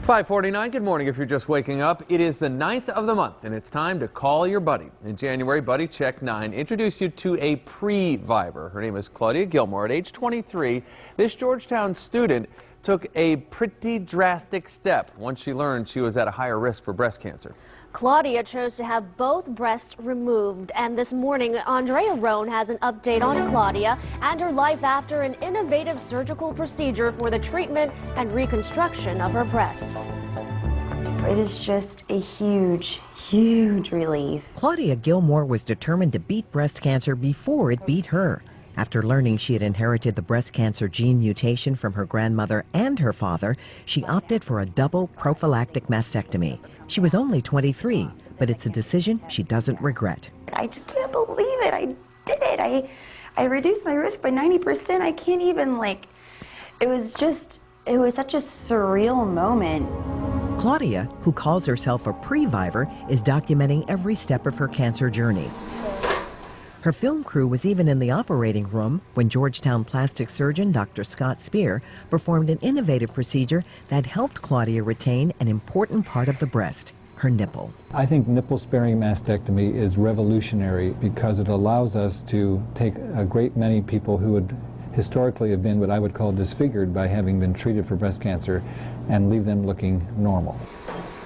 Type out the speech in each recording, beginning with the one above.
5:49, good morning if you're just waking up. It is the 9th of the month and it's time to call your buddy. In January, Buddy Check 9 introduced you to a pre-viver. Her name is Claudia Gilmore. At age 23, this Georgetown student took a pretty drastic step once she learned she was at a higher risk for breast cancer. Claudia chose to have both breasts removed, and this morning Andrea Roan has an update on Claudia and her life after an innovative surgical procedure for the treatment and reconstruction of her breasts. It is just a huge relief. Claudia Gilmore was determined to beat breast cancer before it beat her. After learning she had inherited the breast cancer gene mutation from her grandmother and her father, she opted for a double prophylactic mastectomy. She was only 23, but it's a decision she doesn't regret. I just can't believe it. I did it. I reduced my risk by 90%. I can't even, it was such a surreal moment. Claudia, who calls herself a pre-viver, is documenting every step of her cancer journey. Her film crew was even in the operating room when Georgetown plastic surgeon Dr. Scott Spear performed an innovative procedure that helped Claudia retain an important part of the breast, her nipple. I think nipple-sparing mastectomy is revolutionary because it allows us to take a great many people who would historically have been what I would call disfigured by having been treated for breast cancer and leave them looking normal.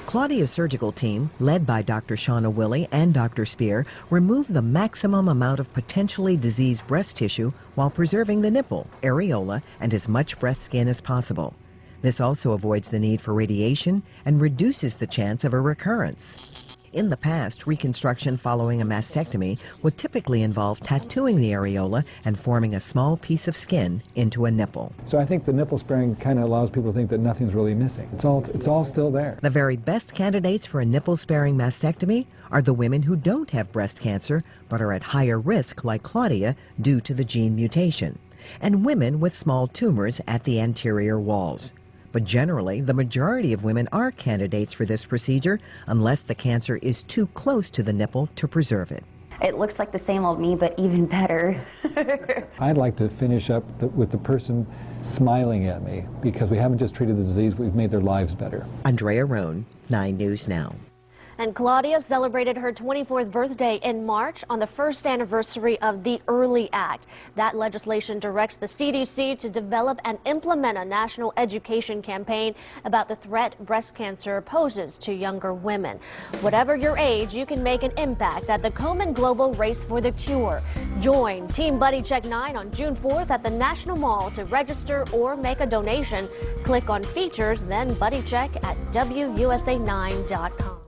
Claudia's surgical team, led by Dr. Shauna Willey and Dr. Spear, removed the maximum amount of potentially diseased breast tissue while preserving the nipple, areola, and as much breast skin as possible. This also avoids the need for radiation and reduces the chance of a recurrence. In the past, reconstruction following a mastectomy would typically involve tattooing the areola and forming a small piece of skin into a nipple. So I think the nipple sparing kind of allows people to think that nothing's really missing. It's all still there. The very best candidates for a nipple-sparing mastectomy are the women who don't have breast cancer but are at higher risk, like Claudia, due to the gene mutation, and women with small tumors at the anterior walls. But generally, the majority of women are candidates for this procedure unless the cancer is too close to the nipple to preserve it. It looks like the same old me, but even better. I'd like to finish up with the person smiling at me because we haven't just treated the disease, we've made their lives better. Andrea Roan, 9 News Now. And Claudia celebrated her 24th birthday in March on the first anniversary of the Early Act. That legislation directs the CDC to develop and implement a national education campaign about the threat breast cancer poses to younger women. Whatever your age, you can make an impact at the Komen Global Race for the Cure. Join Team Buddy Check 9 on June 4th at the National Mall to register or make a donation. Click on Features, then Buddy Check at WUSA9.com.